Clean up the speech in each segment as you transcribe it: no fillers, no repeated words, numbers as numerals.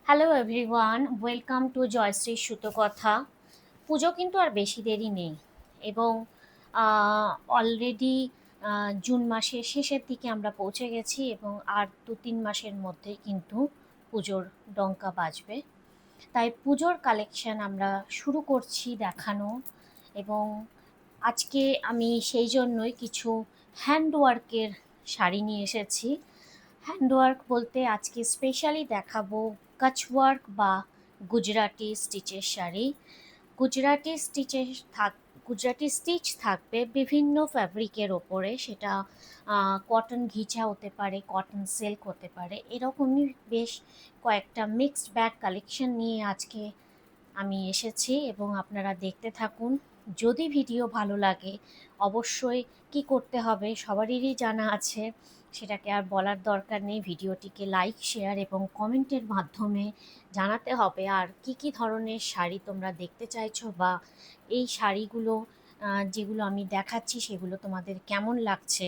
Hello everyone, welcome to Joyshree Suto Kotha. পুজো কিন্তু আর বেশি দেরি নেই এবং অলরেডি জুন মাসের শেষের দিকে আমরা পৌঁছে গেছি এবং আর 2-3 মাসের মধ্যেই কিন্তু পুজোর ডঙ্কা বাজবে। তাই পুজোর কালেকশন আমরা শুরু করছি দেখানো। এবং আজকে আমি সেই জন্যই কিছু হ্যান্ডওয়ার্কের শাড়ি নিয়ে এসেছি। হ্যান্ডওয়ার্ক বলতে আজকে স্পেশালি দেখাবো কাচওয়ার্ক বা গুজরাটি স্টিচের শাড়ি। গুজরাটি স্টিচের থাক গুজরাটি স্টিচ থাকবে বিভিন্ন ফ্যাব্রিকের ওপরে, সেটা কটন ঘিচা হতে পারে, কটন সিল্ক হতে পারে, এরকমই বেশ কয়েকটা মিক্সড ব্যাগ কালেকশন নিয়ে আজকে আমি এসেছি এবং আপনারা দেখতে থাকুন। যদি ভিডিও ভালো লাগে অবশ্যই কি করতে হবে সবারই জানা আছে, সেটাকে আর বলার দরকার নেই। ভিডিওটিকে লাইক, শেয়ার এবং কমেন্টের মাধ্যমে জানাতে হবে আর কি কি ধরনের শাড়ি তোমরা দেখতে চাইছো, বা এই শাড়িগুলো যেগুলো আমি দেখাচ্ছি সেগুলো তোমাদের কেমন লাগছে।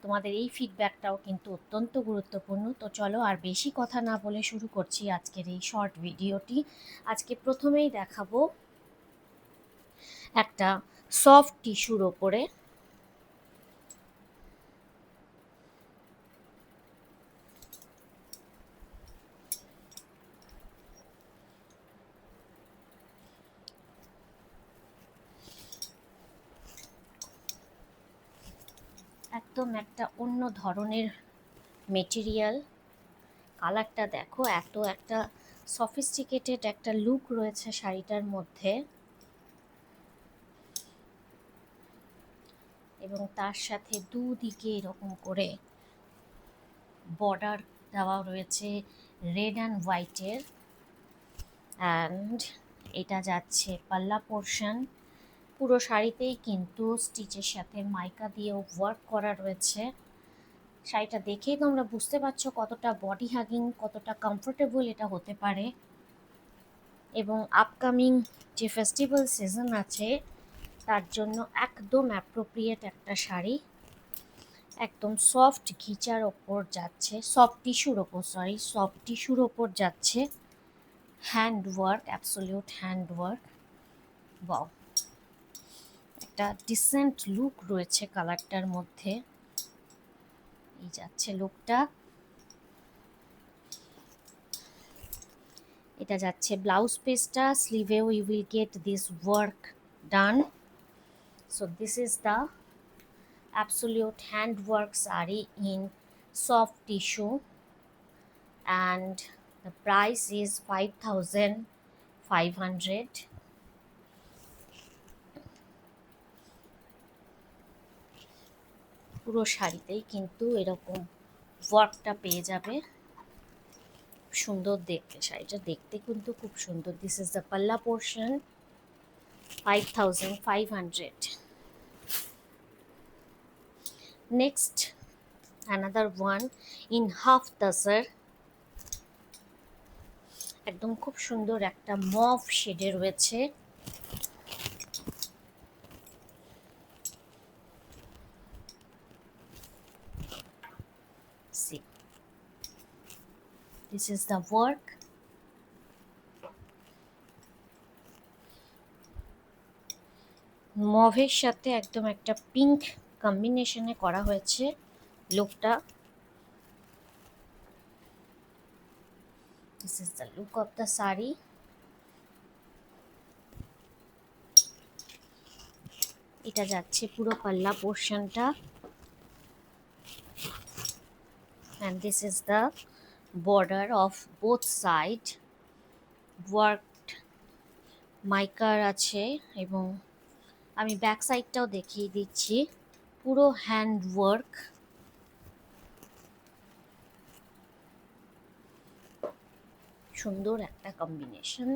তোমাদের এই ফিডব্যাকটাও কিন্তু অত্যন্ত গুরুত্বপূর্ণ। তো চলো আর বেশি কথা না বলে শুরু করছি আজকের এই শর্ট ভিডিওটি। আজকে প্রথমেই দেখাবো একটা সফট টিস্যুর ওপরে। একদম একটা অন্য ধরনের মেটেরিয়াল। কালারটা দেখো, এত একটা সফিস্টিকেটেড একটা লুক রয়েছে শাড়িটার মধ্যে এবং তার সাথে দুদিকে এরকম করে বর্ডার দেওয়া রয়েছে রেড অ্যান্ড হোয়াইটের। অ্যান্ড এটা যাচ্ছে পাল্লা পোর্শন। পুরো শাড়িতেই কিন্তু স্টিচের সাথে মাইকা দিয়েও ওয়ার্ক করা রয়েছে। শাড়িটা দেখেই তোমরা বুঝতে পারছো কতটা বডি হাগিং, কতটা কমফোর্টেবল এটা হতে পারে। এবং আপকামিং যে ফেস্টিভ্যাল সিজন আছে তার জন্য একদম অ্যাপ্রোপ্রিয়েট একটা শাড়ি। একদম সফট ঘিচার ওপর যাচ্ছে, সফট টিস্যুর ওপর, সফট টিস্যুর ওপর যাচ্ছে hand work, absolute hand work. Wow, একটা ডিসেন্ট লুক রয়েছে কালারটার মধ্যে। এই যাচ্ছে লুকটা। এটা যাচ্ছে ব্লাউজ পিসটা, স্লিভেও you will get this work done. So this is the absolute handwork sari in soft tissue, and the price is 5500. পুরো শাড়িতেই কিন্তু এরকম ওয়ার্কটা পেয়ে যাবে। সুন্দর দেখতে, শাড়িটা দেখতে কিন্তু খুব সুন্দর। দিস ইজ দ্য পাল্লা portion, 5500. Next another one in half tassar, একদম খুব সুন্দর একটা মভ শেডে রয়েছে। See, this is the work. মভের সাথে একদম একটা পিঙ্ক কম্বিনেশনে করা হয়েছে লুকটা। This is the look of the sari. এটা যাচ্ছে পুরো পাল্লা পোর্শনটা, and this is the border of both side. Worked মাইকার আছে এবং আমি ব্যাক সাইডটাও দেখিয়ে দিচ্ছি, পুরো হ্যান্ড ওয়ার্ক। সুন্দর একটা কম্বিনেশন,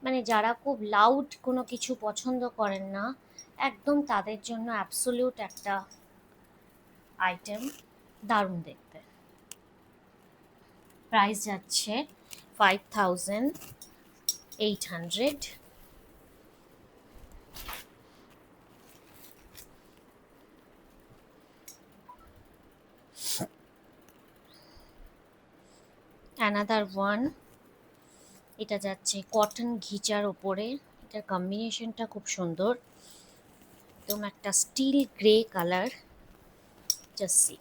মানে যারা খুব লাউড কোনো কিছু পছন্দ করেন না একদম তাদের জন্য অ্যাবসলিউট একটা আইটেম, দারুণ দেখতে। প্রাইস যাচ্ছে 5800. Another one এটা যাচ্ছে কটন ঘিচার ওপরে। এটার কম্বিনেশনটা খুব সুন্দর, একদম একটা still grey colour. Just see.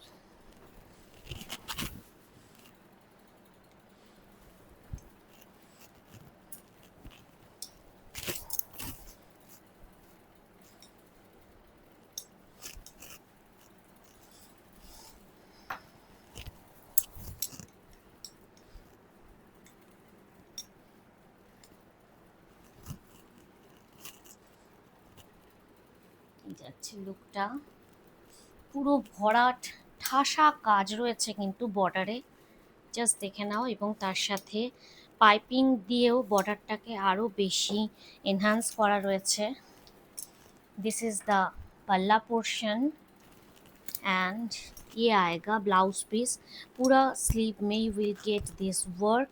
এই যাচ্ছে লুকটা, পুরো ভরাট ঠাসা কাজ রয়েছে কিন্তু বর্ডারে, জাস্ট দেখে নাও। এবং তার সাথে পাইপিং দিয়েও বর্ডারটাকে আরও বেশি এনহান্স করা রয়েছে। दिस इज द पल्ला पोर्शन एंड ये आएगा ब्लाउज पीस। पूरा स्लीव में you will get this work.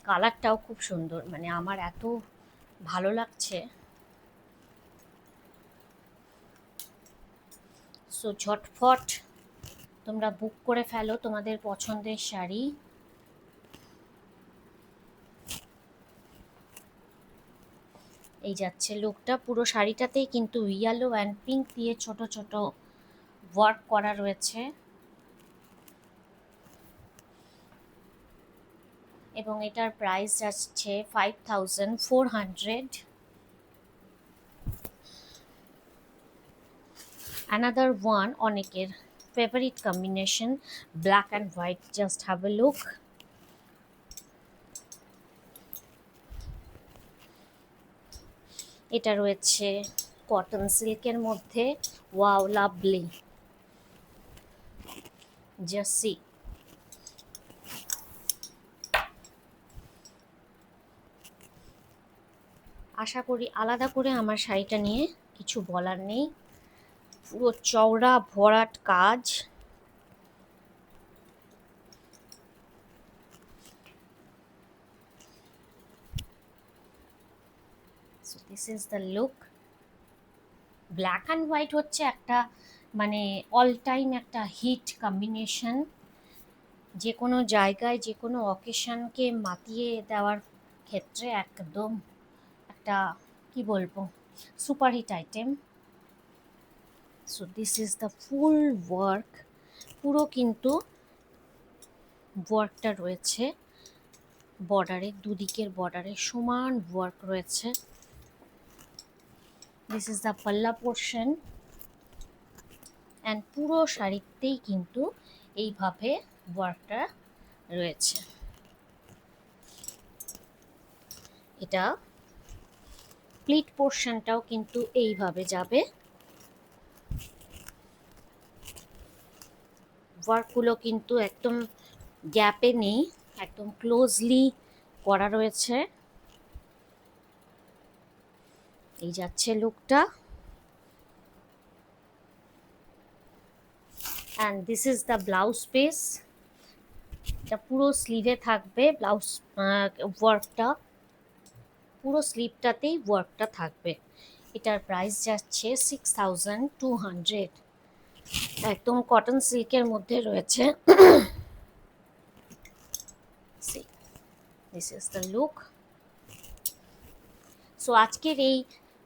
কালারটাও খুব সুন্দর, মানে আমার এত ভালো লাগছে। সো ঝটফট তোমরা বুক করে ফেলো তোমাদের পছন্দের শাড়ি। এই যাচ্ছে লুকটা, পুরো শাড়িটাতেই কিন্তু ইয়েলো অ্যান্ড পিঙ্ক দিয়ে ছোট ছোট ওয়ার্ক করা রয়েছে। এবং এটার প্রাইস যাচ্ছে 5400। অ্যানাদার ওয়ান অনেকের favourite combination, black and white. Just have a look. এটা রয়েছে কটন সিল্কের মধ্যে। Wow, lovely. Just see. আশা করি আলাদা করে আমার শাড়িটা নিয়ে কিছু বলার নেই। পুরো চওড়া ভরাট কাজ। So this is the look. Black and white হচ্ছে একটা মানে অল টাইম একটা হিট কম্বিনেশন। যে কোনো জায়গায় যে কোনো অকেশনকে মাতিয়ে দেওয়ার ক্ষেত্রে একদম একটা কি বলবো superhit item. So this is the full work. পুরো কিন্তু ওয়ার্কটা রয়েছে বর্ডারে, দুদিকের বর্ডারে সমান ওয়ার্ক রয়েছে। দিস ইজ দ্য পাল্লা পোর্শন অ্যান্ড পুরো শাড়িতেই কিন্তু এইভাবে ওয়ার্কটা রয়েছে। এটা প্লিট পোর্শনটাও কিন্তু এইভাবে যাবে। ওয়ার্কগুলো কিন্তু একদম গ্যাপে নেই, একদম ক্লোজলি করা রয়েছে। এই যাচ্ছে লুকটা। And this is the blouse piece. এটা পুরো স্লিভে থাকবে ব্লাউজ ওয়ার্কটা, পুরো স্লিভটাতেই ওয়ার্কটা থাকবে। এটার প্রাইস যাচ্ছে 6200। একদম কটন সিল্কের মধ্যে রয়েছে। This is the look. So আজকের এই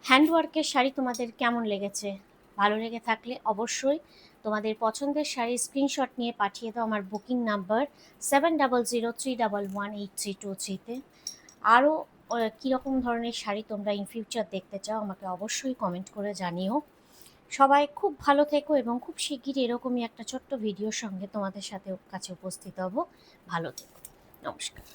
হ্যান্ডওয়ার্কের শাড়ি তোমাদের কেমন লেগেছে? ভালো লেগে থাকলে অবশ্যই তোমাদের পছন্দের শাড়ির স্ক্রিনশট নিয়ে পাঠিয়ে দাও আমার বুকিং নাম্বার 7003118323-তে। আরও কীরকম ধরনের শাড়ি তোমরা ইন ফিউচার দেখতে চাও আমাকে অবশ্যই কমেন্ট করে জানিও। সবাই খুব ভালো থেকো এবং খুব শিগগিরই এরকমই একটা ছোট্ট ভিডিওর সঙ্গে তোমাদের সাথে কাছে উপস্থিত হব। ভালো থেকো। নমস্কার।